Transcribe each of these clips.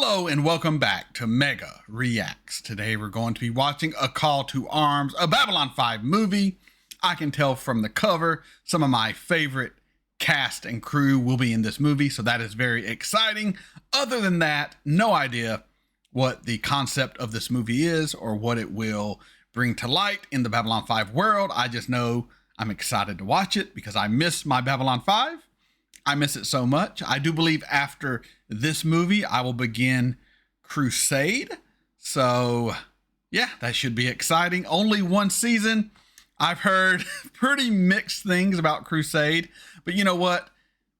Hello and welcome back to Mega Reacts. Today we're going to be watching A Call to Arms, a Babylon 5 movie. I can tell from the cover some of my favorite cast and crew will be in this movie, so that is very exciting. Other than that, no idea what the concept of this movie is or what it will bring to light in the Babylon 5 world. I just know I'm excited to watch it because I miss my Babylon 5. I miss it so much. I do believe after this movie, I will begin Crusade. So yeah, that should be exciting. Only one season. I've heard pretty mixed things about Crusade, but you know what?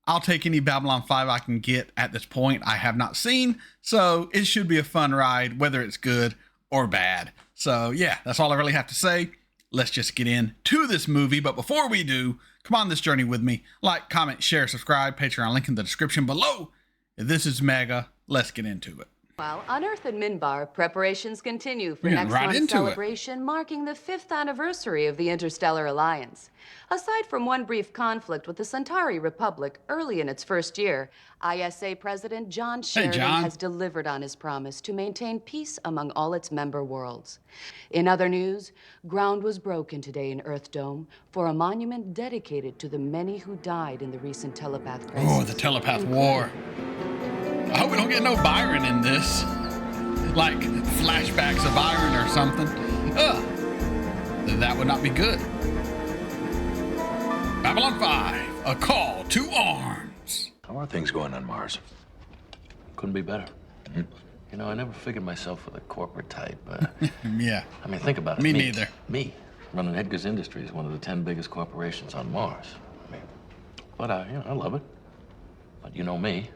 I'll take any Babylon 5 I can get at this point. I have not seen, so it should be a fun ride, whether it's good or bad. So yeah, that's all I really have to say. Let's just get into this movie. But before we do, come on this journey with me. Like, comment, share, subscribe, Patreon link in the description below. If this is Mega, let's get into it. Well, on Earth and Minbar, preparations continue for next right month's into celebration marking the 5th anniversary of the Interstellar Alliance. Aside from one brief conflict with the Centauri Republic early in its first year, ISA President John Sheridan has delivered on his promise to maintain peace among all its member worlds. In other news, ground was broken today in Earth Dome for a monument dedicated to the many who died in the recent telepath crisis. Oh, the telepath war. I hope we don't get no Byron in this. Like flashbacks of Byron or something. That would not be good. Babylon 5, A Call to Arms. How are things going on Mars? Couldn't be better. You know, I never figured myself for the corporate type. Yeah. I mean, think about it. Me neither. Me, running Edgar's Industries, one of the 10 biggest corporations on Mars. I mean, but I love it. But you know me.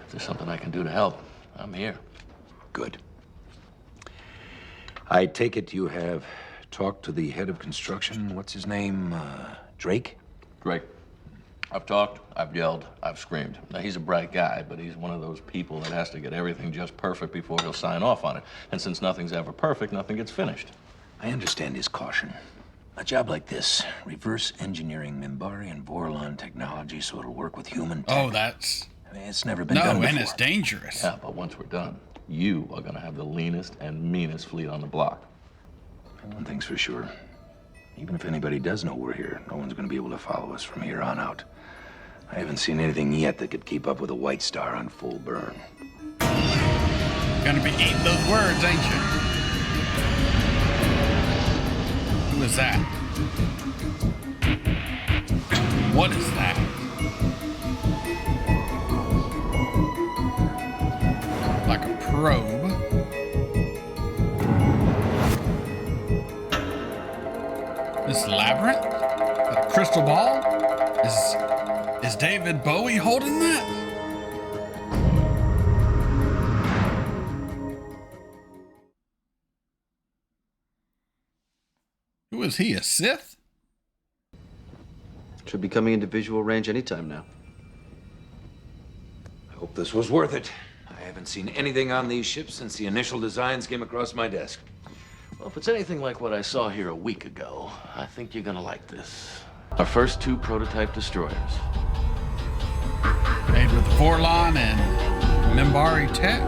If there's something I can do to help, I'm here. Good. I take it you have talked to the head of construction. What's his name? Drake? Drake. I've talked, I've yelled, I've screamed. Now, he's a bright guy, but he's one of those people that has to get everything just perfect before he'll sign off on it. And since nothing's ever perfect, nothing gets finished. I understand his caution. A job like this, reverse engineering Minbari and Vorlon technology so it'll work with human tech. Oh, that's... I mean, it's never been done before. And it's dangerous. Yeah, but once we're done, you are gonna have the leanest and meanest fleet on the block. One thing's for sure. Even if anybody does know we're here, no one's gonna be able to follow us from here on out. I haven't seen anything yet that could keep up with a White Star on full burn. Gonna be eating those words, ain't you? Who is that? What is that? Like a probe. This labyrinth? A crystal ball? Is David Bowie holding that? Who is he, a Sith? Should be coming into visual range anytime now. I hope this was worth it. I haven't seen anything on these ships since the initial designs came across my desk. Well, if it's anything like what I saw here a week ago, I think you're gonna like this. Our first 2 prototype destroyers. Made with Vorlon and Minbari tech.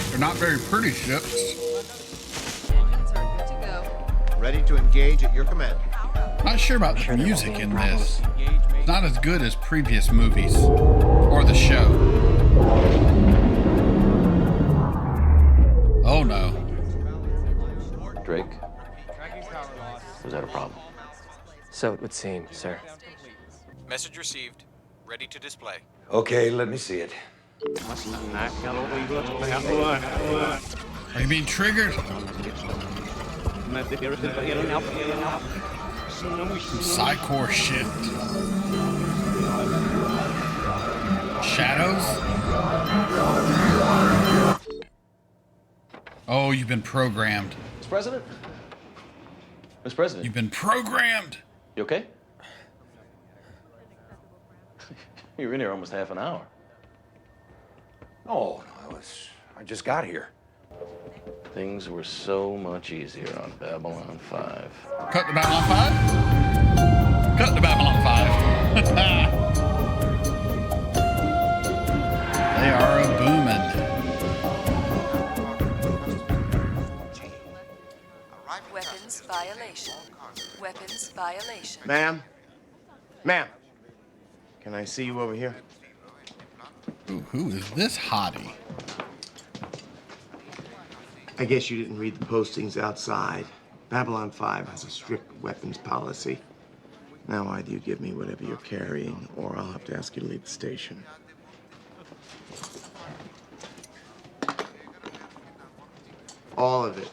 They're not very pretty ships. Engines are good to go. Ready to engage at your command. Not sure about the music in this. It's not as good as previous movies or the show. Oh no. Drake, was that a problem? So it would seem, sir. Message received. Ready to display. Okay, let me see it. Are you being triggered? Some Psycore shit. Shadows? Oh, you've been programmed. Mr. President? Mr. President? You've been programmed. You okay? You were in here almost half an hour. Oh, I just got here. Things were so much easier on Babylon 5. Cut to Babylon 5? Cut to Babylon 5. They are a booming. Weapons violation. Weapons violation. Ma'am? Ma'am? Can I see you over here? Ooh, who is this hottie? I guess you didn't read the postings outside. Babylon 5 has a strict weapons policy. Now either you give me whatever you're carrying, or I'll have to ask you to leave the station. All of it.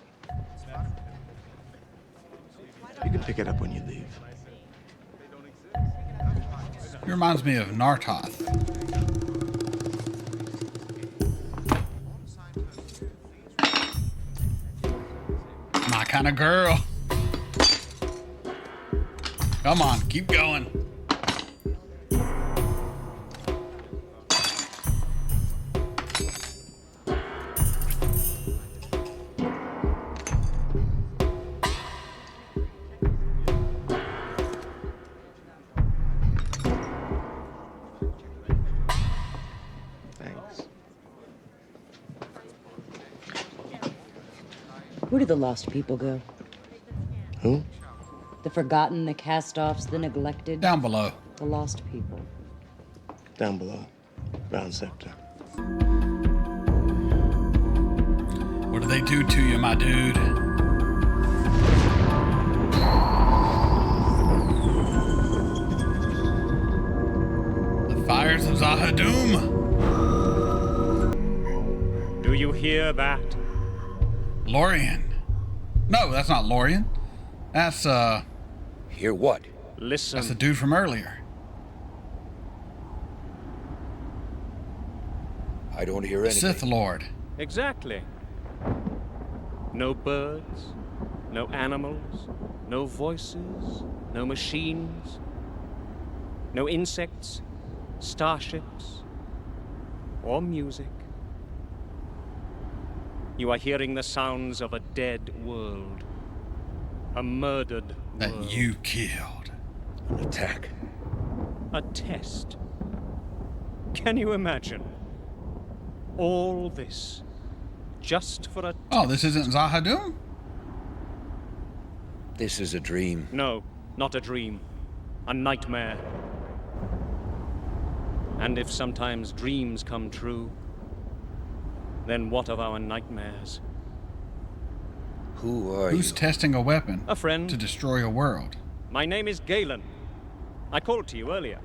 You can pick it up when you leave. He reminds me of Nartoth. My kind of girl. Come on, keep going. Thanks. Where do the lost people go? Who? The forgotten, the cast-offs, the neglected. Down below. The lost people. Down below. Ground sector. What do they do to you, my dude? The fires of Zahadum. Do you hear that? Lorian. No, that's not Lorian. That's, Hear what? Listen. that's the dude from earlier. I don't hear The anything. Sith Lord. Exactly. No birds, no animals, no voices, no machines, no insects, starships, or music. You are hearing the sounds of a dead world. A murdered That world. you killed. An attack. A test. Can you imagine? All this just for a... Oh, this isn't Zahadum? This is a dream. No, not a dream. A nightmare. And if sometimes dreams come true, then what of our nightmares? Who are Who's you? testing a weapon A friend. to destroy a world? My name is Galen. I called to you earlier.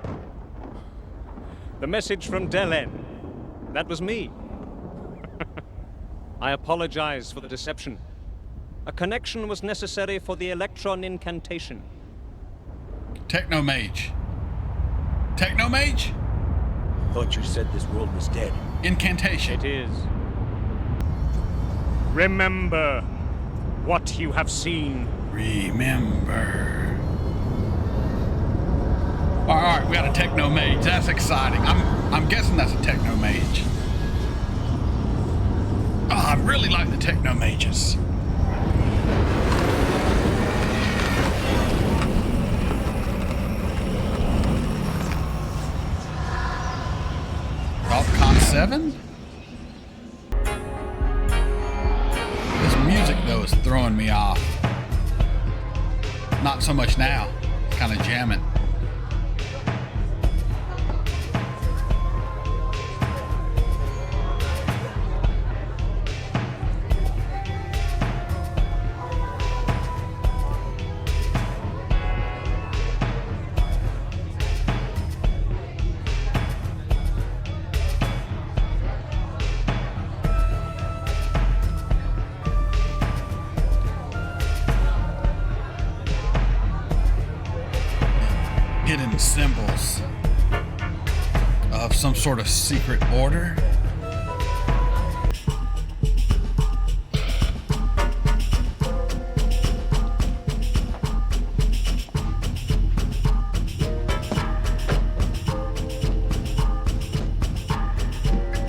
The message from Delen. That was me. I apologize for the deception. A connection was necessary for the electron incantation. Techno-Mage. Techno-Mage? Thought you said this world was dead. Incantation. It is. Remember what you have seen. Remember. All right, we got a Techno-Mage. That's exciting. I'm guessing that's a Techno-Mage. Oh, I really like the Techno-Mages. Con 7? This music, though, is throwing me off. Not so much now. It's kind of jamming. Hidden symbols of some sort of secret order.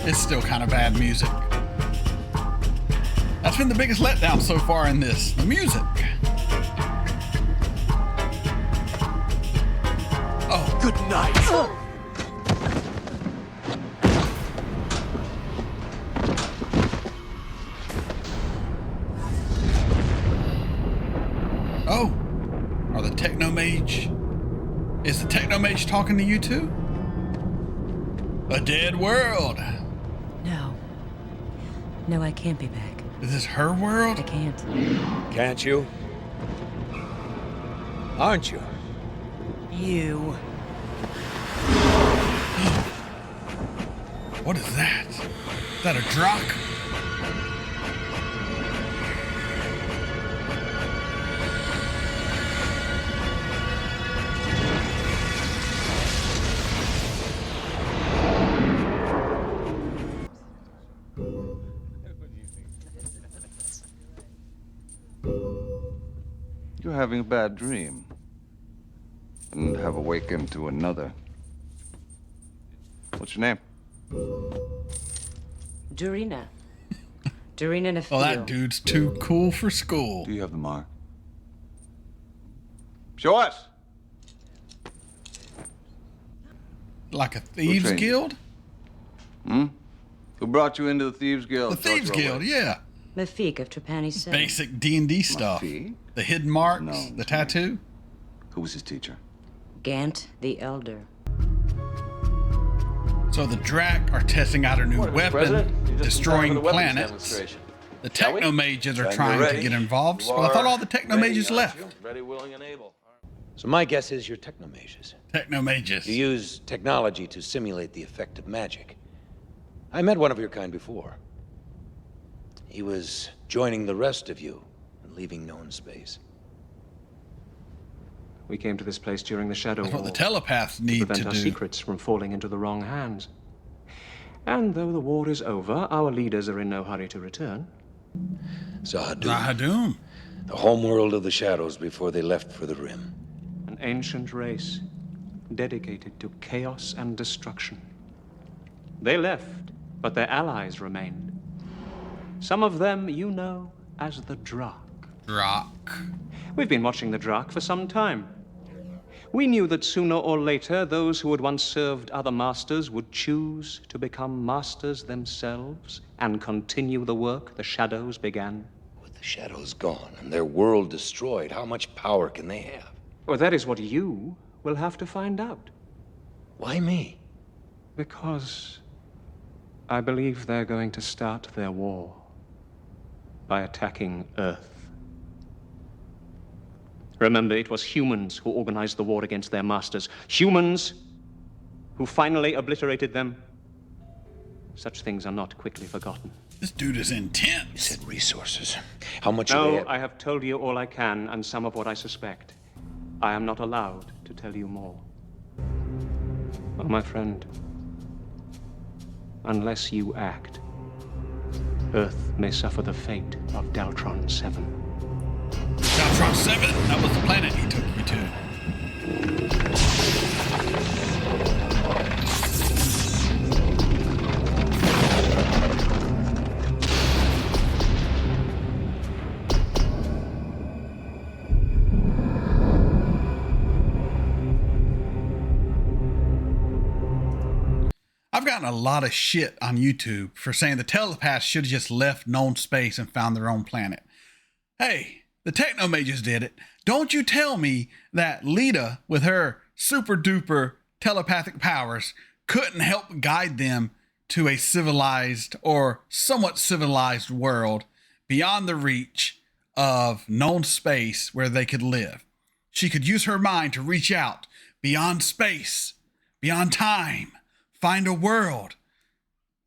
It's still kind of bad music. That's been the biggest letdown so far in this? The music. Oh, good night. Oh, are the Techno-Mage? Is the Techno-Mage talking to you too? A dead world. No. No, I can't be back. Is this her world? I can't. Can't you? Aren't you? You. What is that? Is that a Drock? You're having a bad dream and have awakened to another. What's your name? Durina. Durina Nafil. Oh, that dude's too cool for school. Do you have the mark? Show us. Like a thieves guild? Hmm? Who brought you into the Thieves Guild? The Thieves Guild, yeah. Mafik of Trapani 7. Basic D&D stuff. Mafik? The hidden marks, the tattoo. Who was his teacher? Gant the Elder. So the Drac are testing out a new weapon, destroying planets. The Techno-Mages are trying to get involved. Well, I thought all the Techno-Mages left. Ready, willing, and able. So my guess is you're Techno-Mages. Techno-Mages. You use technology to simulate the effect of magic. I met one of your kind before. He was joining the rest of you and leaving known space. We came to this place during the Shadow That's War. what the telepaths need to prevent to our do. secrets from falling into the wrong hands. And though the war is over, our leaders are in no hurry to return. Zahadum. The homeworld of the Shadows before they left for the Rim. An ancient race dedicated to chaos and destruction. They left, but their allies remained. Some of them you know as the Drak. Drak. We've been watching the Drak for some time. We knew that sooner or later, those who had once served other masters would choose to become masters themselves and continue the work the Shadows began. With the Shadows gone and their world destroyed, how much power can they have? Well, that is what you will have to find out. Why me? Because I believe they're going to start their war by attacking Earth. Remember, it was humans who organized the war against their masters. Humans who finally obliterated them. Such things are not quickly forgotten. This dude is intense. You said resources. How much are they No, I have told you all I can and some of what I suspect. I am not allowed to tell you more. Oh, my friend, unless you act, Earth may suffer the fate of Deltron 7. Deltron 7? That was the planet he took you to. I've gotten a lot of shit on YouTube for saying the telepaths should have just left known space and found their own planet. Hey, the Techno-Mages did it. Don't you tell me that Lita, with her super duper telepathic powers, couldn't help guide them to a civilized or somewhat civilized world beyond the reach of known space where they could live. She could use her mind to reach out beyond space, beyond time, find a world,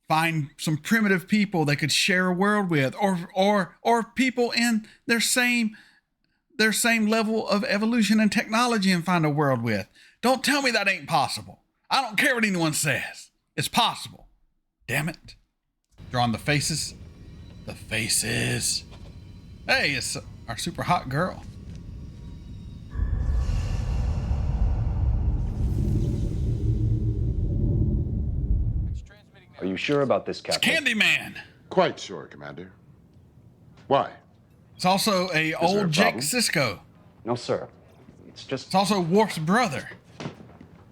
find some primitive people they could share a world with, or people in their same level of evolution and technology and find a world with. Don't tell me that ain't possible. I don't care what anyone says. It's possible. Damn it. Drawing the faces. The faces. Hey, it's our super hot girl. Are you sure about this, Captain? It's Candyman. Quite sure, Commander. Why? It's also a old Jake Sisko. No, sir. It's also Worf's brother.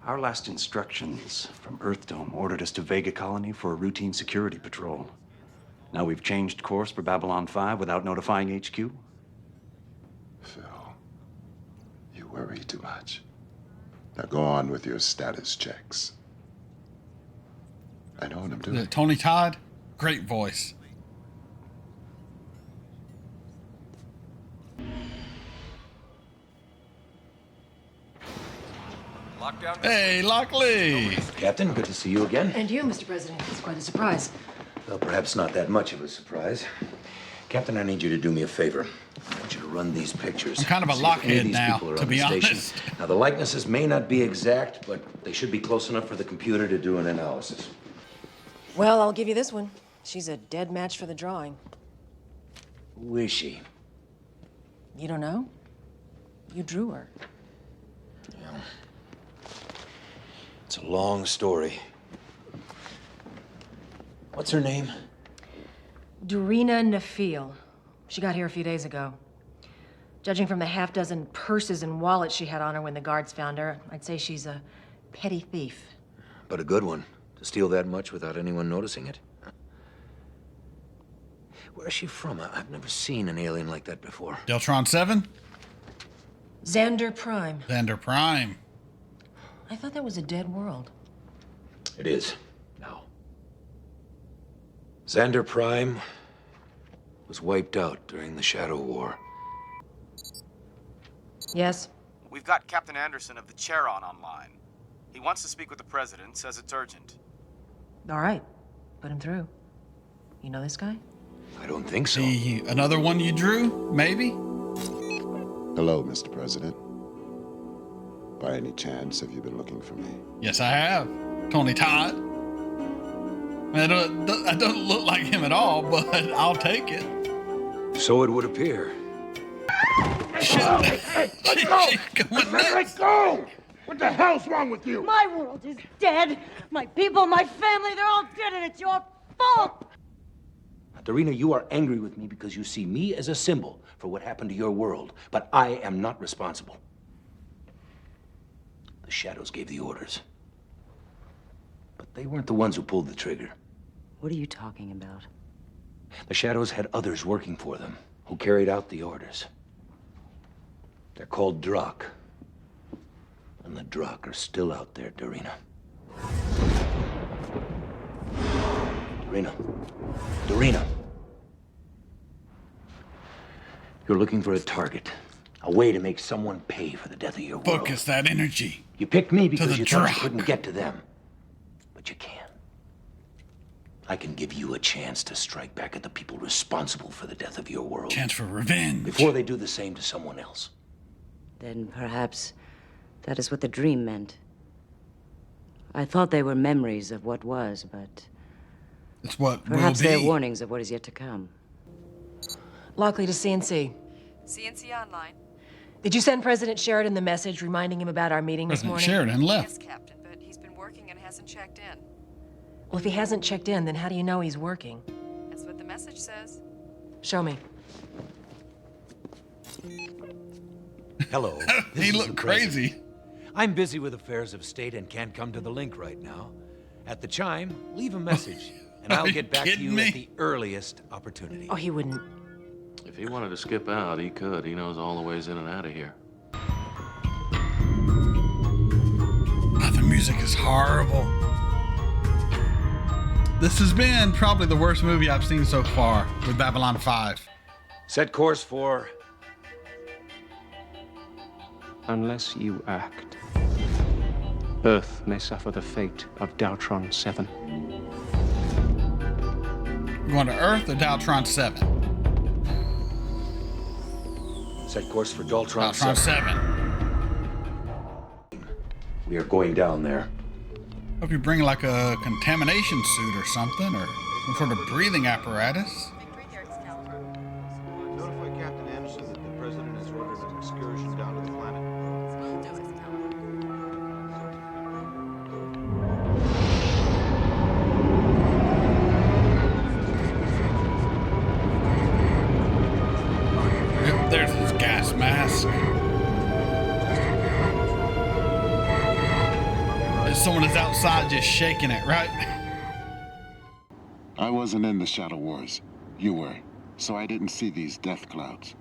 Our last instructions from Earthdome ordered us to Vega Colony for a routine security patrol. Now we've changed course for Babylon 5 without notifying HQ. Phil, you worry too much. Now go on with your status checks. I know what I'm doing. Tony Todd, great voice. Hey, Lockley. Captain, good to see you again. And you, Mr. President. It's quite a surprise. Well, perhaps not that much of a surprise. Captain, I need you to do me a favor. I want you to run these pictures. I'm kind of a lockhead now, to be honest. Now, the likenesses may not be exact, but they should be close enough for the computer to do an analysis. Well, I'll give you this one. She's a dead match for the drawing. Who is she? You don't know? You drew her. Yeah. It's a long story. What's her name? Dorina Nafil. She got here a few days ago. Judging from the half-dozen purses and wallets she had on her when the guards found her, I'd say she's a petty thief. But a good one. To steal that much without anyone noticing it. Where is she from? I've never seen an alien like that before. Deltron 7? Xander Prime. Xander Prime. I thought that was a dead world. It is. Now. Xander Prime was wiped out during the Shadow War. Yes? We've got Captain Anderson of the Charon online. He wants to speak with the President, says it's urgent. All right. Put him through. You know this guy? I don't think so. Another one you drew? Maybe? Hello, Mr. President. By any chance, have you been looking for me? Yes, I have. Tony Todd. I don't look like him at all, but I'll take it. So it would appear. Shit. Let go! Let go! What the hell's wrong with you? My world is dead. My people, my family, they're all dead, and it's your fault. Dorina, you are angry with me because you see me as a symbol for what happened to your world, but I am not responsible. The Shadows gave the orders. But they weren't the ones who pulled the trigger. What are you talking about? The Shadows had others working for them who carried out the orders. They're called Drak. And the Drak are still out there, Dorina. Dorina. You're looking for a target. A way to make someone pay for the death of your world. Focus that energy. You picked me because you thought Drak. you couldn't get to them. But you can. I can give you a chance to strike back at the people responsible for the death of your world. Chance for revenge. Before they do the same to someone else. Then perhaps that is what the dream meant. I thought they were memories of what was, but it's what perhaps will be. they're warnings of what is yet to come. Lockley to CNC. CNC online. Did you send President Sheridan the message reminding him about our meeting this morning? Sheridan left. Yes, Captain, but he's been working and hasn't checked in. Well, if he hasn't checked in, then how do you know he's working? That's what the message says. Show me. Hello. He looked crazy. I'm busy with affairs of state and can't come to the link right now. At the chime, leave a message, and I'll get back to you at the earliest opportunity. Oh, he wouldn't. If he wanted to skip out, he could. He knows all the ways in and out of here. Oh, the music is horrible. This has been probably the worst movie I've seen so far with Babylon 5. Set course for... Unless you act, Earth may suffer the fate of Deltron 7. You going to Earth or Deltron 7? Set course for Deltron Deltron 7. We are going down there. Hope you bring like a contamination suit or something, or some sort of breathing apparatus. Notify Captain Anderson that the President has ordered an excursion down to the planet. someone is outside just shaking it, right? I wasn't in the Shadow Wars. You were. So I didn't see these death clouds.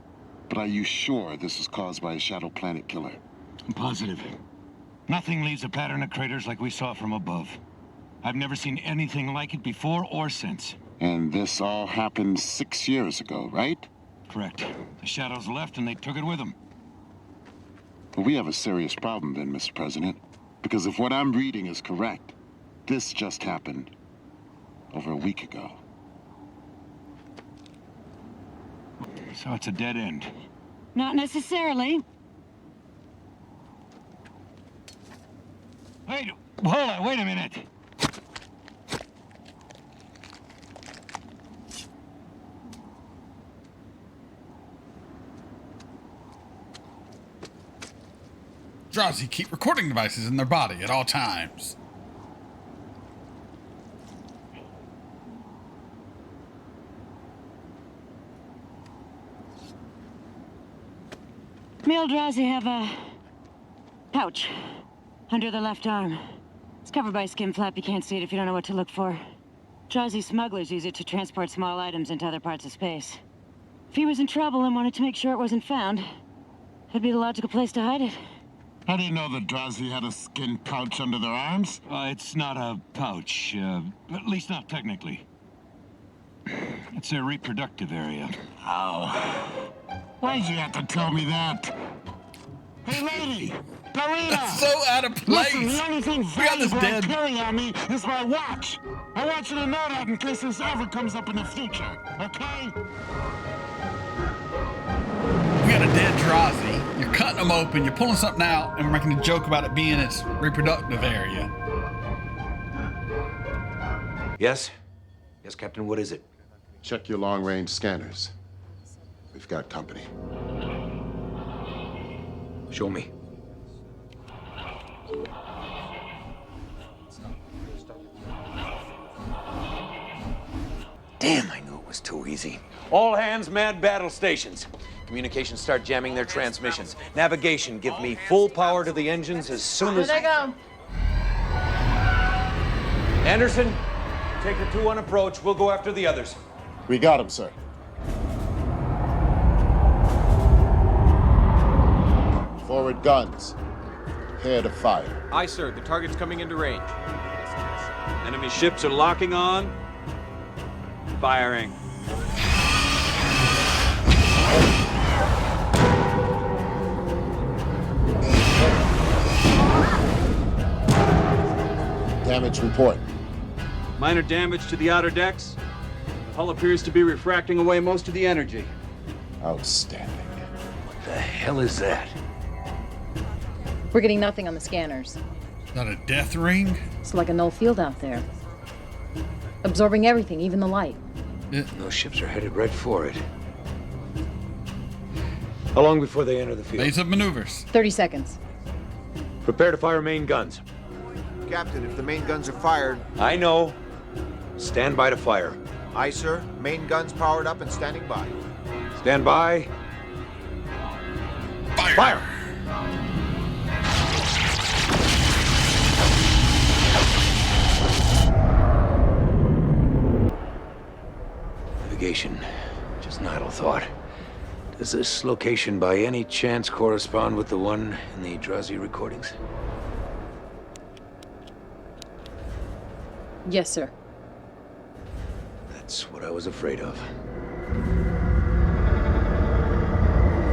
But are you sure this was caused by a shadow planet killer? I'm positive. Nothing leaves a pattern of craters like we saw from above. I've never seen anything like it before or since. And this all happened 6 years ago, right? Correct. The shadows left and they took it with them. Well, we have a serious problem then, Mr. President. Because if what I'm reading is correct, this just happened over a week ago. So it's a dead end. Not necessarily. Wait, hold on, wait a minute. Drazi keep recording devices in their body at all times. Male Drazi have a pouch under the left arm. It's covered by a skin flap. You can't see it if you don't know what to look for. Drazi smugglers use it to transport small items into other parts of space. If he was in trouble and wanted to make sure it wasn't found, it'd be the logical place to hide it. I didn't know that Drazi had a skin pouch under their arms. It's not a pouch, at least not technically. It's their reproductive area. Ow. Why'd you have to tell me that? Hey, lady! Karina! That's so out of place! Listen, the only thing We got this valuable I dead. carry on me is my watch. I want you to know that in case this ever comes up in the future, okay? We got a dead Drazi. You're cutting them open, you're pulling something out, and we're making a joke about it being its reproductive area. Yes? Yes, Captain, what is it? Check your long-range scanners. We've got company. Show me. Damn, I knew it was too easy. All hands man battle stations. Communications start jamming their transmissions. Navigation, give me full power to the engines as soon as... Here they go. Anderson, take the 2-1 approach. We'll go after the others. We got him, sir. Forward guns. Prepare to fire. Aye, sir. The target's coming into range. Enemy ships are locking on. Firing. Damage report. Minor damage to the outer decks. Hull appears to be refracting away most of the energy. Outstanding. What the hell is that? We're getting nothing on the scanners. Not a death ring? It's like a null field out there. Absorbing everything, even the light. Those ships are headed right for it. How long before they enter the field? Base of maneuvers. 30 seconds. Prepare to fire main guns. Captain, if the main guns are fired... I know. Stand by to fire. Aye, sir. Main guns powered up and standing by. Stand by. Fire! Fire! Navigation. Just an idle thought. Does this location by any chance correspond with the one in the Drazi recordings? Yes, sir. That's what I was afraid of.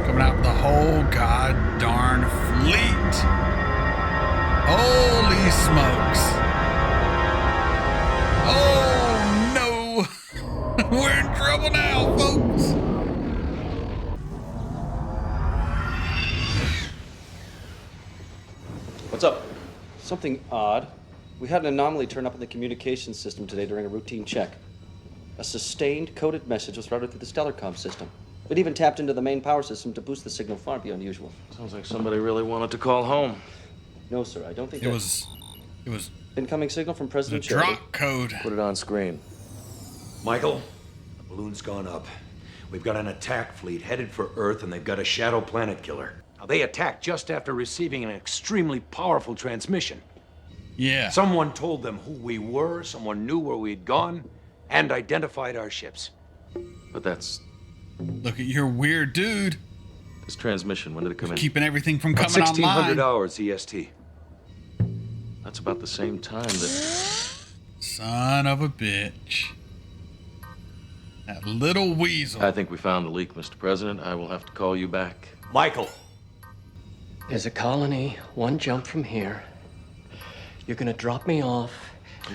Coming out with the whole god darn fleet. Holy smokes. Oh no. We're in trouble now, folks. What's up? Something odd. We had an anomaly turn up in the communications system today during a routine check. A sustained coded message was routed through the Stellarcom system. It even tapped into the main power system to boost the signal far beyond usual. Sounds like somebody really wanted to call home. No, sir, I don't think It was incoming signal from the President Shelby. drop code. Put it on screen. Michael, the balloon's gone up. We've got an attack fleet headed for Earth, and they've got a shadow planet killer. Now, they attacked just after receiving an extremely powerful transmission. Yeah. Someone told them who we were, someone knew where we'd gone, and identified our ships. But that's... Look at your weird dude. This transmission, when did it come in? Keeping everything from About coming 1600 online. hours EST. That's about the same time that... Son of a bitch. That little weasel. I think we found the leak, Mr. President. I will have to call you back. Michael. There's a colony one jump from here. You're gonna drop me off.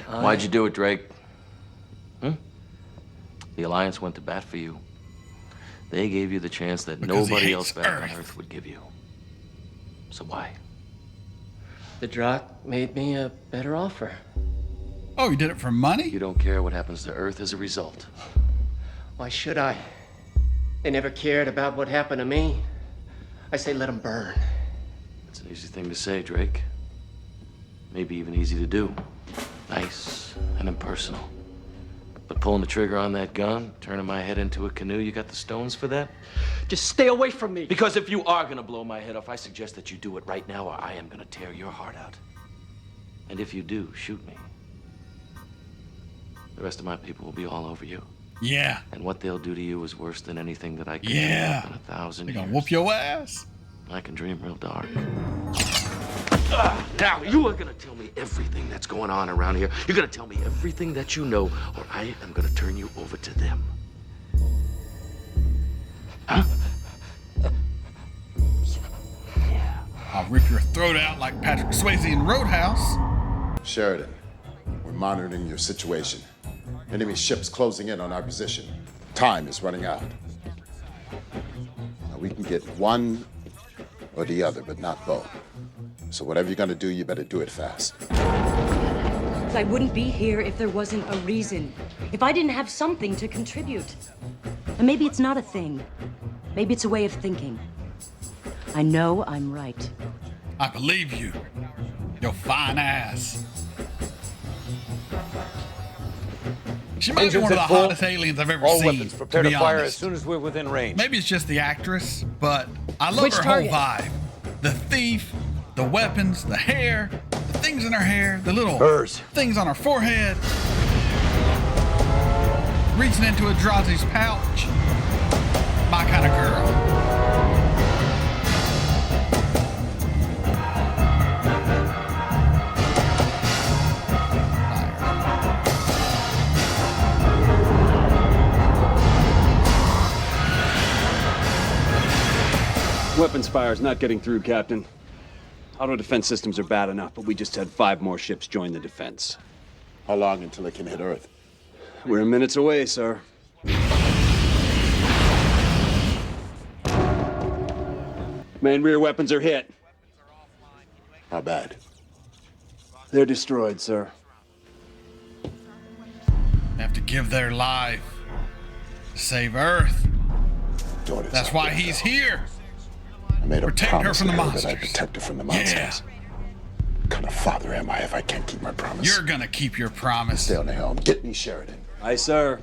And Why'd you do it, Drake? The Alliance went to bat for you. They gave you the chance that Because nobody he else hates back on Earth. Earth would give you. So why? The Drac made me a better offer. Oh, you did it for money? You don't care what happens to Earth as a result. Why should I? They never cared about what happened to me. I say let them burn. It's an easy thing to say, Drake. Maybe even easy to do. Nice and impersonal. But pulling the trigger on that gun, turning my head into a canoe, you got the stones for that? Just stay away from me. Because if you are gonna blow my head off, I suggest that you do it right now or I am gonna tear your heart out. And if you do, shoot me. The rest of my people will be all over you. Yeah. And what they'll do to you is worse than anything that I could Yeah. do in 1,000 They years. gonna whoop your ass. I can dream real dark. Now, you are gonna tell me everything that's going on around here. You're gonna tell me everything that you know, or I am gonna turn you over to them. Huh? I'll rip your throat out like Patrick Swayze in Roadhouse. Sheridan, we're monitoring your situation. Enemy ships closing in on our position. Time is running out. Now, we can get one or the other, but not both. So whatever you're gonna do, you better do it fast. I wouldn't be here if there wasn't a reason. If I didn't have something to contribute. And maybe it's not a thing. Maybe it's a way of thinking. I know I'm right. I believe you. Your fine ass. She might be Engines one of the at full. hottest aliens I've ever All seen. weapons prepare to to be fire honest. as soon as we're within range. Maybe it's just the actress, but I love Which her target? whole vibe. The thief, the weapons, the hair, the things in her hair, the little things on her forehead. Reaching into a Drazi's pouch. My kind of girl. Weapons fire's not getting through, Captain. Auto defense systems are bad enough, but we just had 5 more ships join the defense. How long until it can hit Earth? We're minutes away, sir. Main rear weapons are hit. How bad? They're destroyed, sir. They have to give their life to save Earth. That's why he's here. I made a Protect her promise from the to her monsters. that I'd protect her from the monsters. What kind of father am I if I can't keep my promise? You're gonna keep your promise. Stay on the helm. Get me Sheridan. Aye, sir.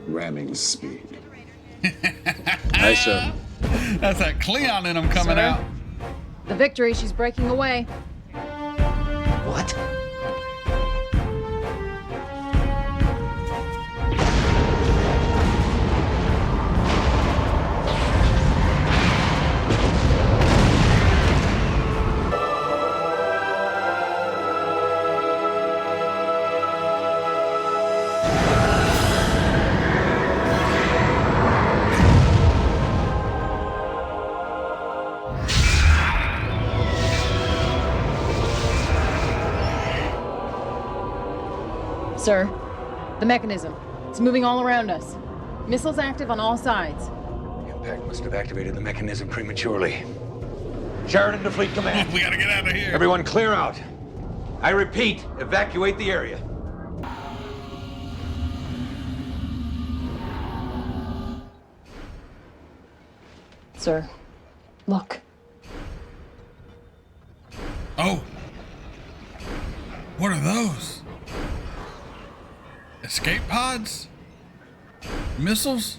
Ramming speed. Aye, sir. That's that Cleon in him coming Sir? out. The victory, she's breaking away. What? Sir, the mechanism. It's moving all around us. Missiles active on all sides. Impact must have activated the mechanism prematurely. Sheridan to Fleet Command. We gotta get out of here. Everyone clear out. I repeat, evacuate the area. Sir, look. Oh. What are those? Escape pods? Missiles?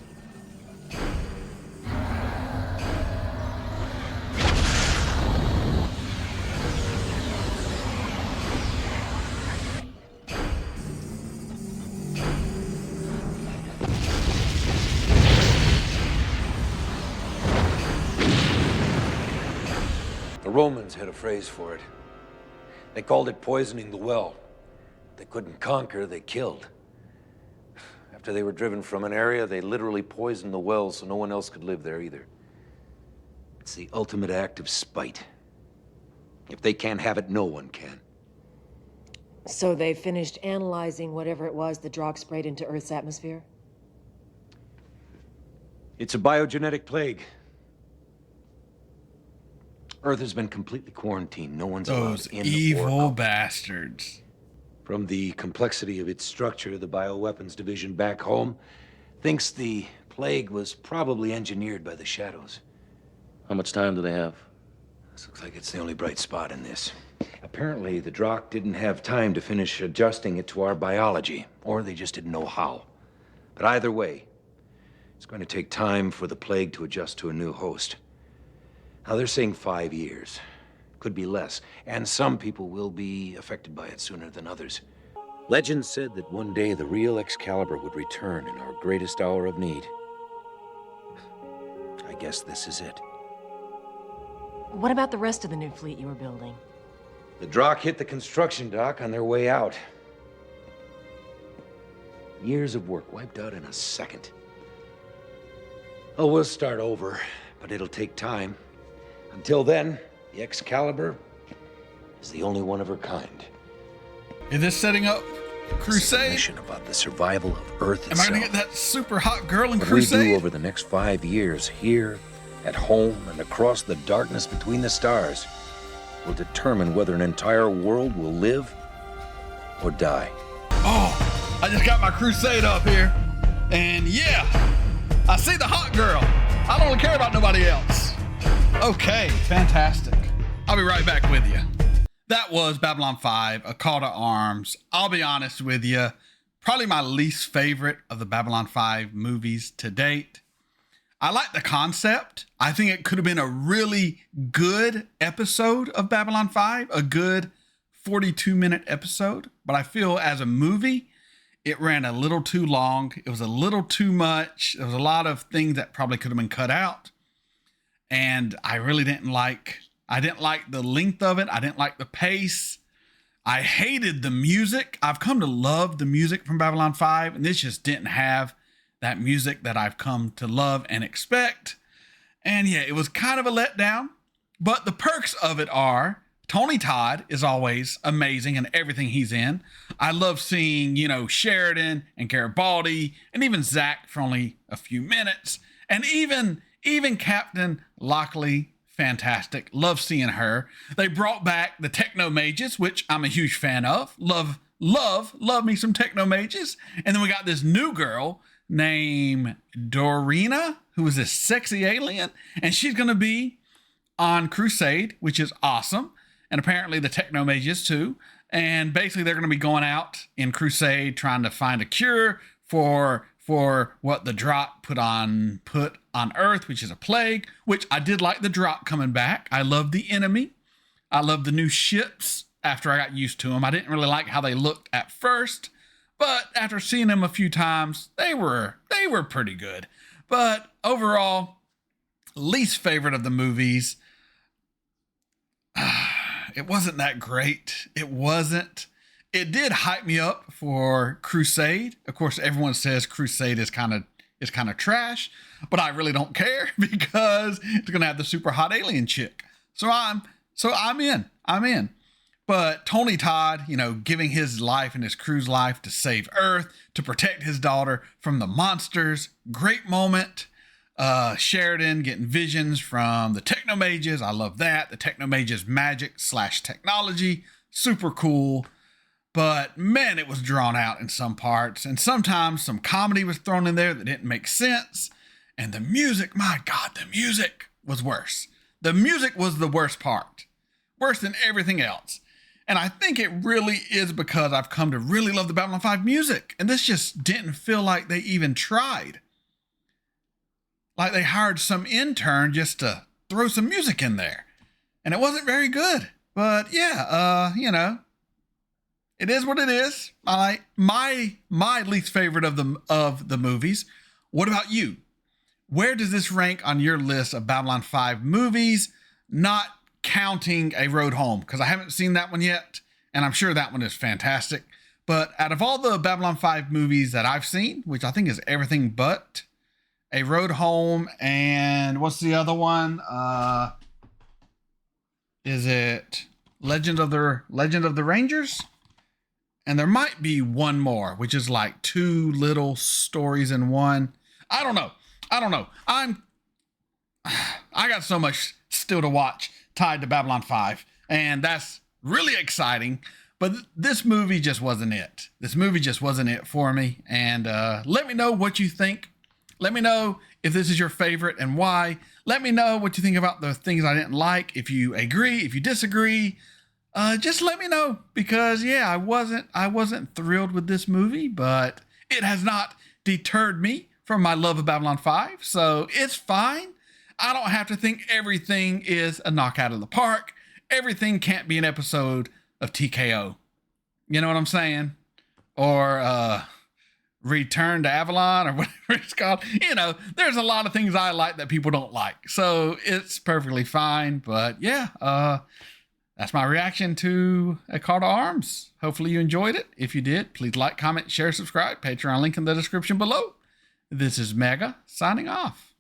The Romans had a phrase for it. They called it poisoning the well. They couldn't conquer, they killed. After they were driven from an area, they literally poisoned the well so no one else could live there either. It's the ultimate act of spite. If they can't have it, no one can. So they finished analyzing whatever it was the Drac sprayed into Earth's atmosphere? It's a biogenetic plague. Earth has been completely quarantined. No one's allowed Those in or evil out. bastards. From the complexity of its structure, the bioweapons division back home thinks the plague was probably engineered by the shadows. How much time do they have? This looks like it's the only bright spot in this. Apparently, the Drac didn't have time to finish adjusting it to our biology, or they just didn't know how. But either way, it's going to take time for the plague to adjust to a new host. Now, they're saying 5 years. Could be less, and some people will be affected by it sooner than others. Legend said that one day the real Excalibur would return in our greatest hour of need. I guess this is it. What about the rest of the new fleet you were building? The Drac hit the construction dock on their way out. Years of work wiped out in a second. Oh, we'll start over, but it'll take time. Until then, the Excalibur is the only one of her kind. Is this setting up Crusade? Mission about the survival of Earth Am itself. I gonna get that super hot girl in What we do Crusade? over the next 5 years, here, at home, and across the darkness between the stars, will determine whether an entire world will live or die. Oh, I just got my Crusade up here. And yeah, I see the hot girl. I don't really care about nobody else. Okay, fantastic. I'll be right back with you. That was Babylon 5, A Call to Arms. I'll be honest with you, probably my least favorite of the Babylon 5 movies to date. I like the concept. I think it could have been a really good episode of Babylon 5, a good 42-minute episode. But I feel as a movie, it ran a little too long. It was a little too much. There was a lot of things that probably could have been cut out. And I really didn't like the length of it. I didn't like the pace. I hated the music. I've come to love the music from Babylon 5, and this just didn't have that music that I've come to love and expect. And yeah, it was kind of a letdown, but the perks of it are Tony Todd is always amazing in everything he's in. I love seeing, Sheridan and Garibaldi and even Zach for only a few minutes. And even Captain Lockley, fantastic. Love seeing her. They brought back the Techno-Mages, which I'm a huge fan of. Love me some Techno-Mages. And then we got this new girl named Dorina, who is this sexy alien. And she's going to be on Crusade, which is awesome. And apparently the Techno-Mages too. And basically they're going to be going out in Crusade trying to find a cure for what the Drac put on Earth, which is a plague, which I did like the Drac coming back. I love the enemy. I love the new ships after I got used to them. I didn't really like how they looked at first, but after seeing them a few times, they were pretty good. But overall, least favorite of the movies. It wasn't that great. It wasn't. It did hype me up for Crusade. Of course, everyone says Crusade is kind of trash, but I really don't care because it's gonna have the super hot alien chick. So I'm in. But Tony Todd, giving his life and his crew's life to save Earth, to protect his daughter from the monsters. Great moment. Sheridan getting visions from the Techno-Mages. I love that. The Techno-Mages magic / technology. Super cool. But man, it was drawn out in some parts. And sometimes some comedy was thrown in there that didn't make sense. And the music, my God, the music was worse. The music was the worst part. Worse than everything else. And I think it really is because I've come to really love the Babylon 5 music. And this just didn't feel like they even tried. Like they hired some intern just to throw some music in there. And it wasn't very good. But yeah, it is what it is. My least favorite of the movies. What about you? Where does this rank on your list of Babylon 5 movies? Not counting A Road Home, because I haven't seen that one yet, and I'm sure that one is fantastic. But out of all the Babylon 5 movies that I've seen, which I think is everything but A Road Home, and what's the other one? Is it Legend of the Rangers? And there might be one more, which is like two little stories in one. I don't know. I got so much still to watch tied to Babylon 5, and that's really exciting. But this movie just wasn't it. This movie just wasn't it for me. And let me know what you think. Let me know if this is your favorite and why. Let me know what you think about the things I didn't like. If you agree, if you disagree, just let me know. Because yeah, I wasn't thrilled with this movie, but it has not deterred me from my love of Babylon 5. So it's fine. I don't have to think everything is a knockout of the park. Everything can't be an episode of TKO. You know what I'm saying? Or Return to Avalon, or whatever it's called. You know, there's a lot of things I like that people don't like. So it's perfectly fine. But yeah, that's my reaction to A Call to Arms. Hopefully you enjoyed it. If you did, please like, comment, share, subscribe. Patreon link in the description below. This is Mega signing off.